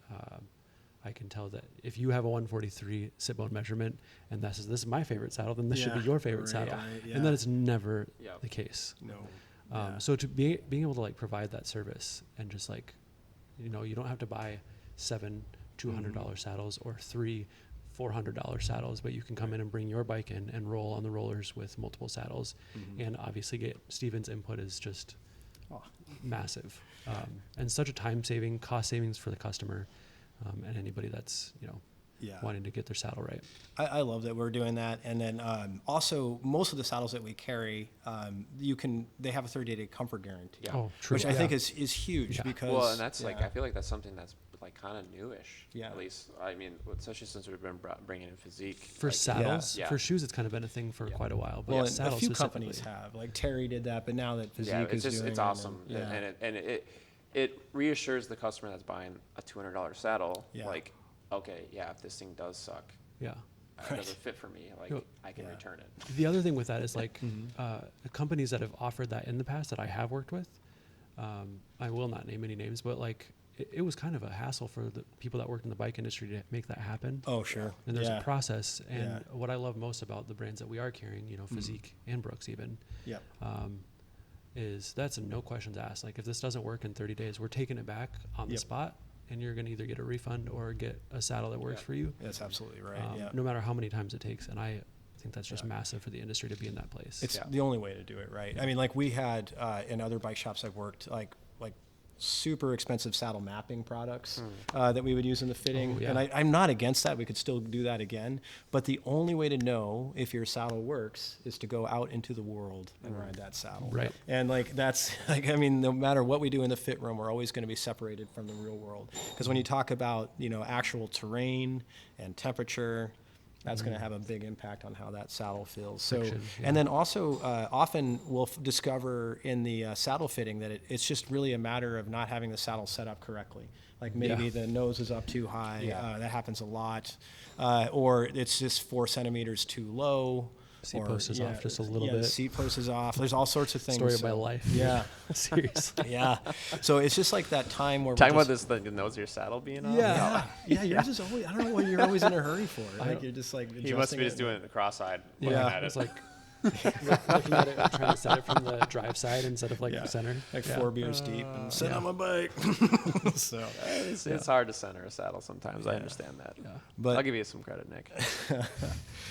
I can tell that if you have a 143 sit bone measurement and this is my favorite saddle, then this should be your favorite saddle, and that is never the case. No. So to being able to like provide that service and just like, you know, you don't have to buy 7 $200 saddles or 3 $400 saddles, but you can come in and bring your bike in and roll on the rollers with multiple saddles, and obviously get Steven's input is just massive, and such a cost savings for the customer, and anybody that's, you know, wanting to get their saddle right. I love that we're doing that. And then also most of the saddles that we carry, they have a 30-day comfort guarantee. Yeah. Oh, true. Which I think is huge because. Well, and that's like, I feel like that's something that's like kind of newish. Yeah. At least, I mean, especially since we've been bringing in physique. For like, saddles, for shoes, it's kind of been a thing for quite a while. But well, saddles a few companies have. Like Terry did that, but now that physique is doing it. It's awesome. And it reassures the customer that's buying a $200 saddle, like, okay, if this thing does suck, it doesn't fit for me, like, I can return it. The other thing with that is like companies that have offered that in the past that I have worked with, I will not name any names, but like it was kind of a hassle for the people that worked in the bike industry to make that happen. Oh, sure. And there's a process. And what I love most about the brands that we are carrying, you know, Physique and Brooks even, is that's a no questions asked. Like, if this doesn't work in 30 days, we're taking it back on the spot, and you're going to either get a refund or get a saddle that works for you. That's absolutely right. No matter how many times it takes. And I think that's just massive for the industry to be in that place. It's the only way to do it, right? I mean, like we had in other bike shops I've worked, like super expensive saddle mapping products that we would use in the fitting. And I'm not against that. We could still do that again. But the only way to know if your saddle works is to go out into the world and ride that saddle. Right. And like that's like, I mean, no matter what we do in the fit room, we're always going to be separated from the real world. Because when you talk about, you know, actual terrain and temperature, that's going to have a big impact on how that saddle feels. So, and then also often we'll discover in the saddle fitting that it's just really a matter of not having the saddle set up correctly. Like maybe the nose is up too high. That happens a lot. Or it's just 4 centimeters too low. Seat post is off just a little bit. The seat post is off. There's all sorts of things. Story of my life. Yeah. Seriously. So it's just like that time where talking about this, the nose of your saddle being off. Yours is always. I don't know what you're always in a hurry for. Like you're just like. He must be just doing it cross-eyed. Looking at it's like looking at it, trying to set it from the drive side instead of like the center. Like 4 beers deep and sit on my bike. So it's hard to center a saddle sometimes. I understand that. But I'll give you some credit, Nick.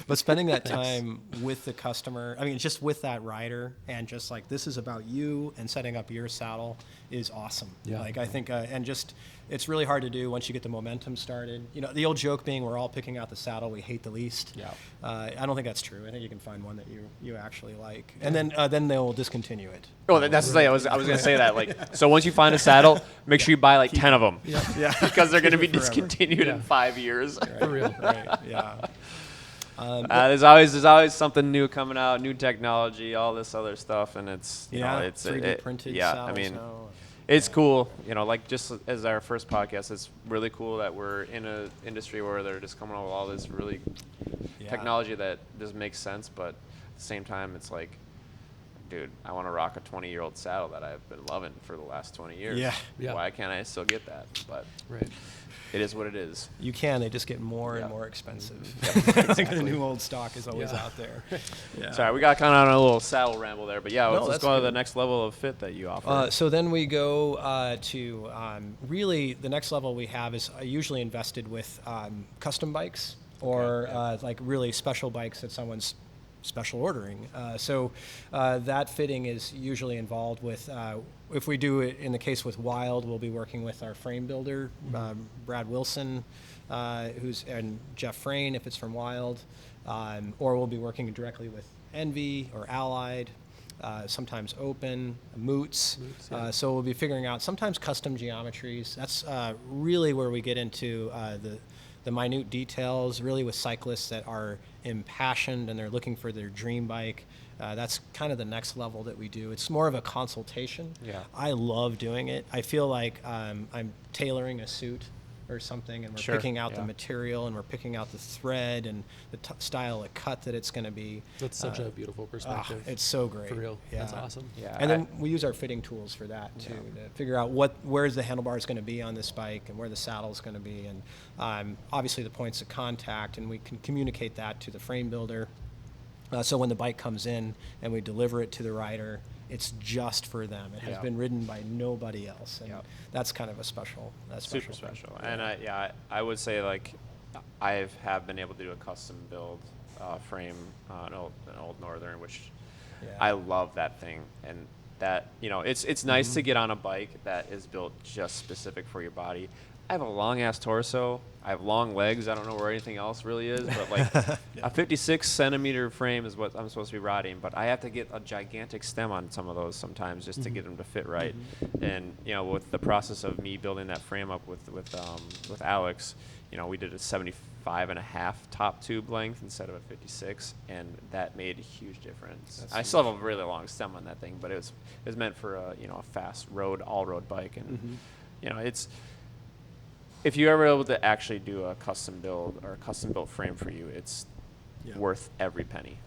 But spending that time with the customer, I mean, just with that rider, and just like this is about you and setting up your saddle is awesome. Like I think, and just it's really hard to do once you get the momentum started. You know, the old joke being we're all picking out the saddle we hate the least. Yeah. I don't think that's true. I think you can find one that you actually like, and then they'll discontinue it. Oh, that's the thing. I was gonna say that. Like, so once you find a saddle, make sure you buy like 10 of them. Yeah. Because they're gonna be Keep it forever. discontinued in 5 years. Right. For real. Right. Yeah. There's always something new coming out, new technology, all this other stuff, and it's you know, it's 3D printed. yeah. I saddles mean, now. it's cool. You know, like just as our first podcast, it's really cool that we're in an industry where they're just coming up with all this really technology that just makes sense, but at the same time, it's like, dude, I want to rock a 20-year-old saddle that I've been loving for the last 20 years. Yeah. Why can't I still get that? But Right. it is what it is. You can. They just get more Yeah. and more expensive. Yep, Like the new old stock is always Yeah. out there. Yeah. Sorry, we got kind of on a little saddle ramble there, but yeah, No, let's that's go to good. the next level of fit that you offer. So then we go to really the next level we have is usually invested with custom bikes or like really special bikes that someone's special ordering. So that fitting is usually involved with, if we do it in the case with Wild, we'll be working with our frame builder, Brad Wilson, and Jeff Frayne if it's from Wild, or we'll be working directly with Envy or Allied. Sometimes Open, Moots. So we'll be figuring out sometimes custom geometries. That's really where we get into the minute details, really with cyclists that are impassioned and they're looking for their dream bike. That's kind of the next level that we do. It's more of a consultation. Yeah. I love doing it. I feel like I'm tailoring a suit or something, and we're Sure, picking out the yeah. material, and we're picking out the thread and the style of cut that it's going to be. That's such a beautiful perspective. It's so great. For real. Yeah. That's awesome. Yeah, And then we use our fitting tools for that too, to figure out where's the handlebars going to be on this bike and where the saddle's going to be, and obviously the points of contact, and we can communicate that to the frame builder. So when the bike comes in and we deliver it to the rider, it's just for them. It has Yeah. been ridden by nobody else, and Yep. that's kind of a special. That's super special. And I would say like I have been able to do a custom build frame, an old Northern, which Yeah. I love that thing. And that, you know, it's nice to get on a bike that is built just specific for your body. I have a long ass torso. I have long legs. I don't know where anything else really is, but like a 56 centimeter frame is what I'm supposed to be riding. But I have to get a gigantic stem on some of those sometimes just to get them to fit right. And you know, with the process of me building that frame up with Alex, you know, we did a 75.5 top tube length instead of a 56, and that made a huge difference. That's I still have a really long stem on that thing, but it was meant for a fast all road bike, and you know, it's. If you're ever able to actually do a custom build or a custom built frame for you, it's worth every penny.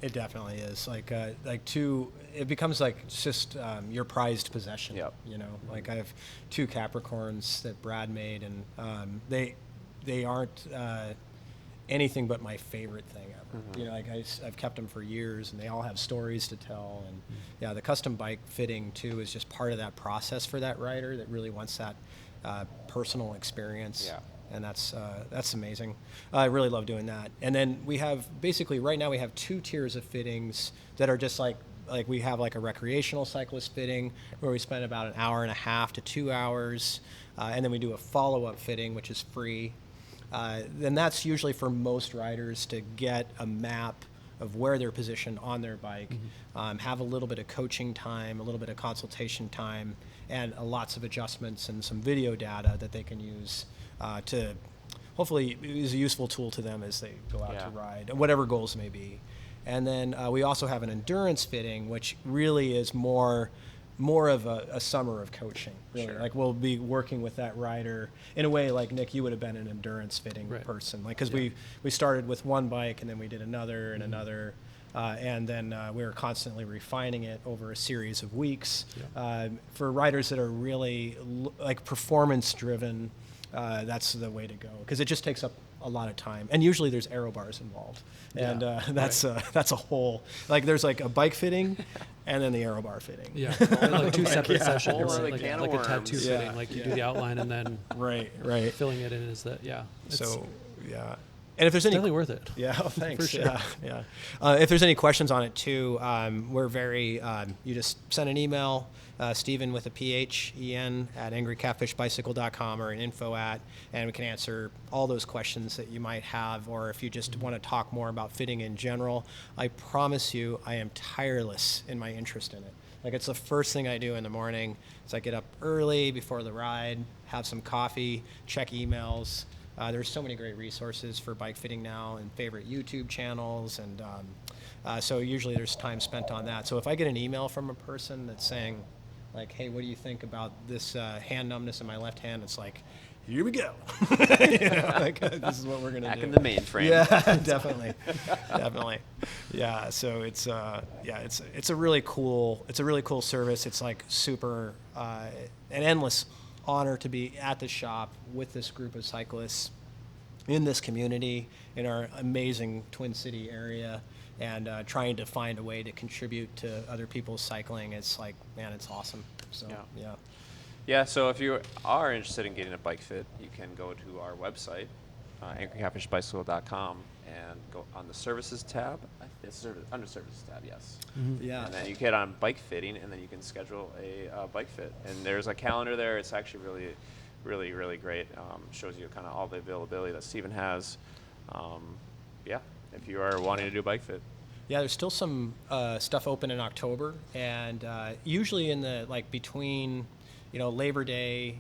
It definitely is. It becomes like just your prized possession. Yep. You know, like I have 2 Capricorns that Brad made, and they aren't anything but my favorite thing ever. You know, like I've kept them for years, and they all have stories to tell. And yeah, the custom bike fitting too is just part of that process for that rider that really wants that personal experience. Yeah. And that's amazing. I really love doing that. And then we have basically right now we have 2 tiers of fittings that are just like we have like a recreational cyclist fitting where we spend about an hour and a half to 2 hours, and then we do a follow-up fitting which is free. Then that's usually for most riders to get a map of where they're positioned on their bike, have a little bit of coaching time, a little bit of consultation time, and lots of adjustments and some video data that they can use to hopefully is a useful tool to them as they go out to ride, whatever goals may be. And then we also have an endurance fitting, which really is more of a summer of coaching. Really. Sure. Like we'll be working with that rider in a way like Nick, you would have been an endurance fitting person. Like because we started with one bike and then we did another and another. And then we were constantly refining it over a series of weeks. For riders that are really like performance driven, that's the way to go because it just takes up a lot of time. And usually there's aero bars involved. And that's a whole, like there's like a bike fitting and then the aero bar fitting. Yeah, like 2 separate sessions, Whole other like can of a worms. tattoo fitting. Like you do the outline and then Right. filling it in is that, it's, So, yeah. And if there's any, definitely worth it. yeah, oh, thanks. For sure. Yeah. If there's any questions on it too, we're very. You just send an email, Stephen with a PHEN at angrycatfishbicycle.com or an info at, and we can answer all those questions that you might have. Or if you just want to talk more about fitting in general, I promise you, I am tireless in my interest in it. Like, it's the first thing I do in the morning. Is I get up early before the ride, have some coffee, check emails. There's so many great resources for bike fitting now and favorite YouTube channels. And so usually there's time spent on that. So if I get an email from a person that's saying, like, hey, what do you think about this hand numbness in my left hand? It's like, here we go. This is what we're going to do. Back in the mainframe. Yeah, definitely. Definitely. Yeah, so it's a really cool service. It's like super an endless honor to be at the shop with this group of cyclists in this community in our amazing Twin City area, and trying to find a way to contribute to other people's cycling. It's like, man, it's awesome. So yeah. Yeah, so if you are interested in getting a bike fit, you can go to our website, angrycatfishbicycle.com, and go on the services tab. It's under services tab, yes. Mm-hmm. Yeah. And then you get on bike fitting, and then you can schedule a bike fit. And there's a calendar there. It's actually really great. Shows you kind of all the availability that Stephen has. If you are wanting to do a bike fit. Yeah, there's still some stuff open in October, and usually in the between, Labor Day,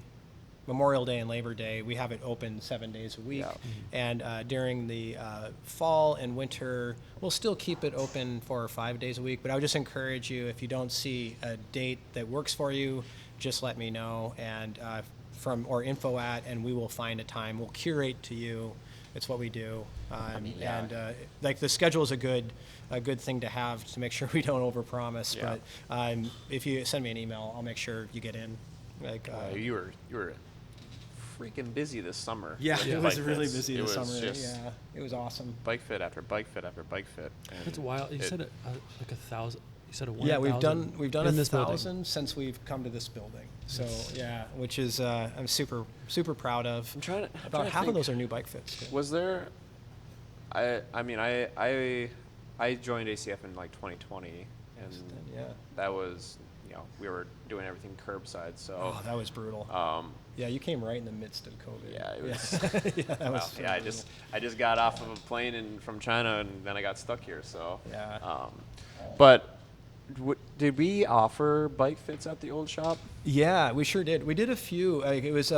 Memorial Day, and Labor Day, we have it open 7 days a week. Yeah. And during the fall and winter, we'll still keep it open 4 or 5 days a week. But I would just encourage you, if you don't see a date that works for you, just let me know, and or info at, and we will find a time. We'll curate to you. It's what we do. And the schedule is a good thing to have to make sure we don't overpromise. Yeah. But if you send me an email, I'll make sure you get in. You were freaking busy this summer. Yeah, with it bike was really fits. busy It this was summer. just Yeah, it was awesome. bike fit after bike fit after bike fit. And It's wild. You said like 1,000. You said 1,000. Yeah, we've done in this building. 1,000 since we've come to this building. So yeah, which is I'm super proud of. I'm trying About to half of think. those are new bike fits. Too. Was there? I joined ACF in 2020, and Yeah. that was we were doing everything curbside. So Oh, that was brutal. Yeah, you came right in the midst of COVID. yeah, it was. Yeah, that was I brutal. just got off of a plane from China, and then I got stuck here. So Yeah. But did we offer bike fits at the old shop? Yeah, we sure did. We did a few. It was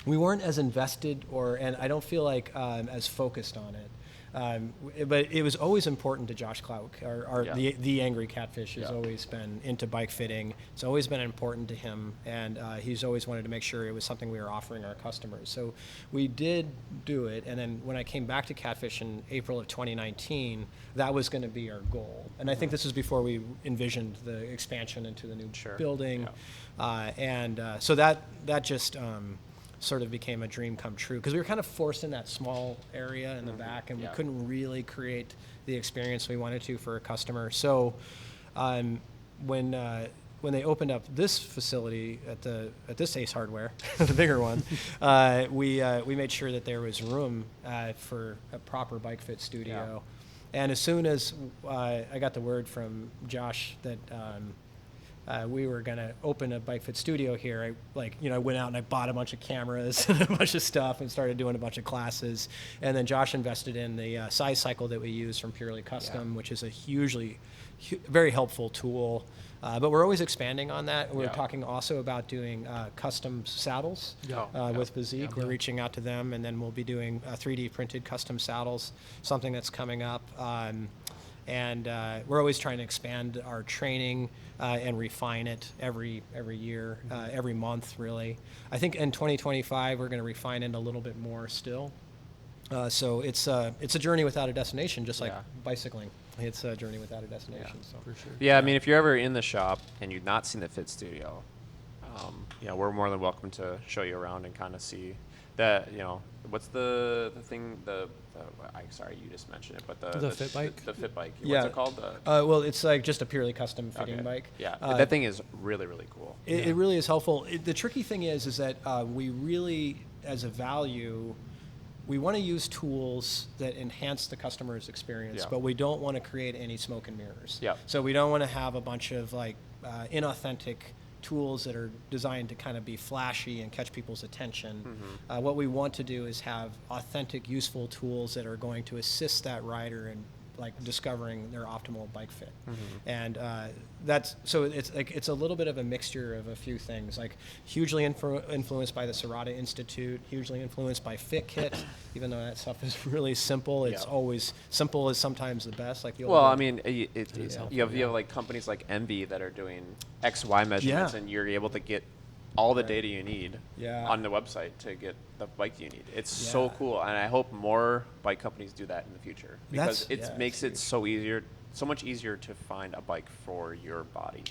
we weren't as invested, and I don't feel like as focused on it. But it was always important to Josh Klauk, the Angry Catfish has always been into bike fitting. It's always been important to him, and he's always wanted to make sure it was something we were offering our customers. So we did do it, and then when I came back to Catfish in April of 2019, that was going to be our goal. And I think this is before we envisioned the expansion into the new building. Yeah. So that just sort of became a dream come true, because we were kind of forced in that small area in the back, and we couldn't really create the experience we wanted to for a customer. So when they opened up this facility at this Ace Hardware, the bigger one, we made sure that there was room for a proper bike fit studio. Yeah. And as soon as I got the word from Josh that we were going to open a bike fit studio here, I went out and I bought a bunch of cameras and a bunch of stuff and started doing a bunch of classes. And then Josh invested in the size cycle that we use from Purely Custom, which is a very helpful tool. But we're always expanding on that. We're talking also about doing custom saddles with Bezique. We're reaching out to them, and then we'll be doing 3D printed custom saddles, something that's coming up. And we're always trying to expand our training and refine it every year, every month, really. I think in 2025 we're going to refine it a little bit more still. So it's a journey without a destination, just like bicycling. It's a journey without a destination. So for sure. Yeah, I mean, if you're ever in the shop and you've not seen the fit studio, we're more than welcome to show you around and kind of see that. What's the thing? Sorry, you just mentioned it, but the fit bike. The fit bike. Yeah. What's it called? Well, it's like just a purely custom fitting bike. Yeah, that thing is really cool. It really is helpful. The tricky thing is that we really, as a value, we want to use tools that enhance the customer's experience, but we don't want to create any smoke and mirrors. So we don't want to have a bunch of like inauthentic tools that are designed to kind of be flashy and catch people's attention. What we want to do is have authentic, useful tools that are going to assist that rider in like discovering their optimal bike fit. And that's so it's a little bit of a mixture of a few things, like hugely influenced by the Serrata Institute, hugely influenced by FitKit, even though that stuff is really simple. It's always simple is sometimes the best. Like the old I mean, you have like companies like Envy that are doing XY measurements, and you're able to get all the data you need on the website to get the bike you need. It's so cool, and I hope more bike companies do that in the future, because it makes it so much easier to find a bike for your body.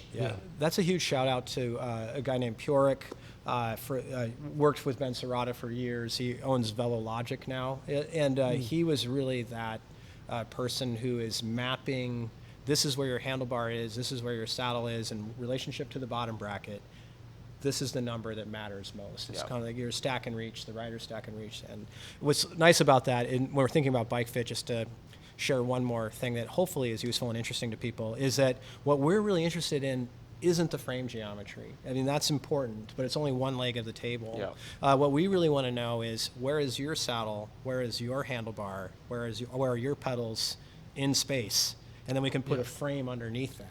That's a huge shout out to a guy named Puric. Worked with Ben Serrata for years. He owns VeloLogic now, and he was really that person who is mapping, this is where your handlebar is, this is where your saddle is in relationship to the bottom bracket. This is the number that matters most. It's kind of like your stack and reach, the rider stack and reach. And what's nice about that, and when we're thinking about bike fit, just to share one more thing that hopefully is useful and interesting to people, is that what we're really interested in isn't the frame geometry. I mean, that's important, but it's only one leg of the table. What we really want to know is, where is your saddle, where is your handlebar, where are your pedals in space? And then we can put a frame underneath that.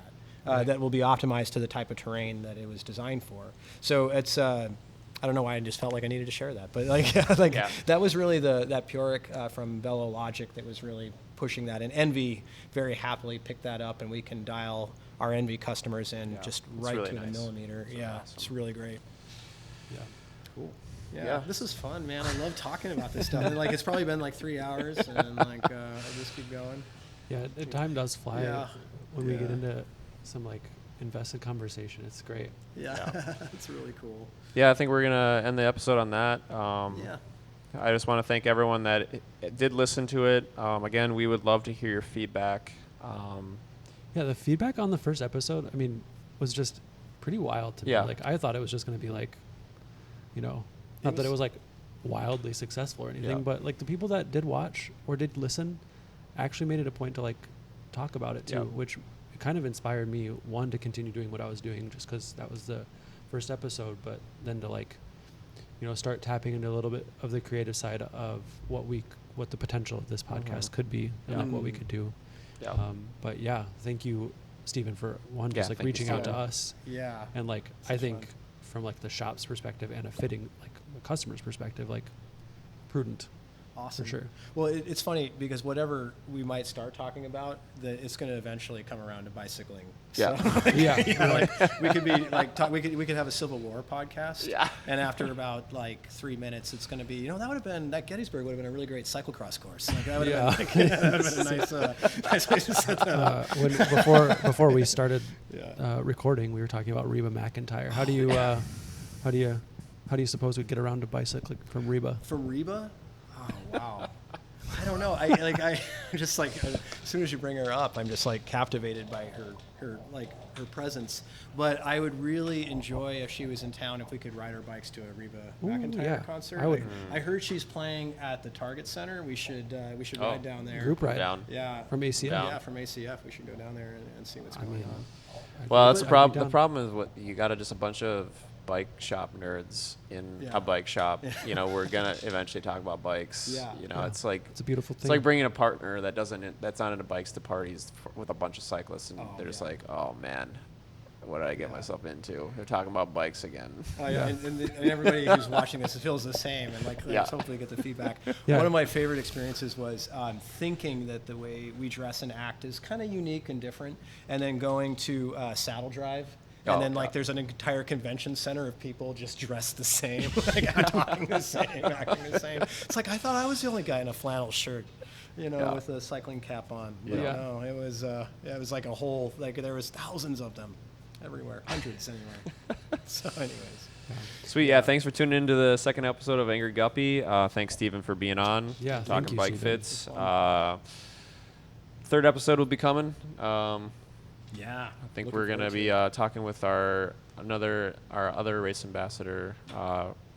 That will be optimized to the type of terrain that it was designed for. So it's, I don't know why I just felt like I needed to share that, but that was really that Puric from VeloLogic that was really pushing that. And Envy very happily picked that up, and we can dial our Envy customers in just right really to the millimeter. Awesome. It's really great. Cool. This is fun, man. I love talking about this stuff. And, it's probably been like 3 hours, and I just keep going. Yeah, the time does fly when we get into some invested conversation. It's great. It's really cool. I think we're gonna end the episode on that. I just want to thank everyone that did listen to it. Again, we would love to hear your feedback. The feedback on the first episode, I mean, was just pretty wild to me. I thought it was just going to be not that it was wildly successful or anything, but the people that did watch or did listen actually made it a point to talk about it too, which kind of inspired me, one, to continue doing what I was doing just because that was the first episode, but then to start tapping into a little bit of the creative side of what the potential of this podcast could be and what we could do. But thank you, Stephen, for just reaching out to us. And I think from the shop's perspective and a fitting a customer's perspective, prudent. Awesome. For sure. Well, it's funny because whatever we might start talking about, it's going to eventually come around to bicycling. So, we could be we could have a Civil War podcast. And after about 3 minutes, it's going to be that Gettysburg would have been a really great cyclocross course. That would have been a nice way to set that up. Before we started recording, we were talking about Reba McEntire. How do you suppose we'd get around to bicycling from Reba? From Reba? Oh, wow. I don't know. I just as soon as you bring her up, I'm just captivated by her presence. But I would really enjoy if she was in town, if we could ride our bikes to a Reba McEntire concert. I heard she's playing at the Target Center. We should ride down there. Group ride. Down. From ACF. Yeah, from ACF. We should go down there and see what's going on. Well, that's the problem. The problem is you got just a bunch of bike shop nerds in a bike shop. We're gonna eventually talk about bikes. It's it's a beautiful thing. It's like bringing a partner that's not into bikes to parties with a bunch of cyclists, and they're just oh man, what did I get myself into? They're talking about bikes again. And everybody who's watching this feels the same, and let's hopefully get the feedback. One of my favorite experiences was thinking that the way we dress and act is kind of unique and different, and then going to Saddle Drive. And then there's an entire convention center of people just dressed the same, talking the same, acting the same. It's I thought I was the only guy in a flannel shirt, with a cycling cap on. But no, it was like a whole, there was thousands of them everywhere, hundreds anyway. So anyways. Sweet, thanks for tuning into the second episode of Angry Guppy. Thanks, Stephen, for being on, talking bike fits. Third episode will be coming. I think we're going to be talking with our other race ambassador,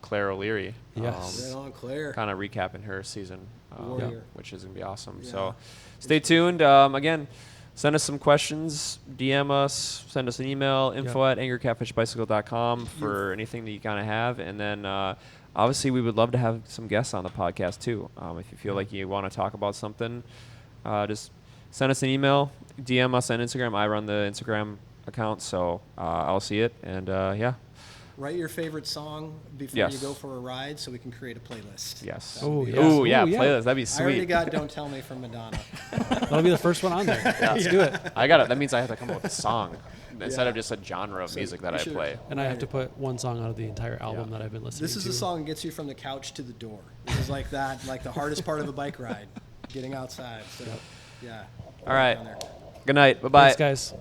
Claire O'Leary. Yes. Right on, Claire. Kind of recapping her season, Warrior. which is going to be awesome. Yeah. So stay tuned. Again, send us some questions, DM us, send us an email, info@angrycatfishbicycle.com for anything that you kind of have. And then obviously we would love to have some guests on the podcast too. If you feel like you want to talk about something, just send us an email, DM us on Instagram. I run the Instagram account, so I'll see it. And Write your favorite song before Yes. you go for a ride so we can create a playlist. yes. That would be Oh, awesome. Ooh, yeah, Ooh, yeah. playlist. That'd be I already sweet. got Don't Tell Me from Madonna. That'll be the first one on there. Let's do it. I got it. That means I have to come up with a song instead Yeah. of just a genre of So music that you I should- play. And I have to put one song out of the entire album Yeah. that I've been listening to. This is the song that gets you from the couch to the door. This is like that, like the hardest part of a bike ride, getting outside. So, yeah. All right. Down there. Good night. Bye-bye. Thanks, guys.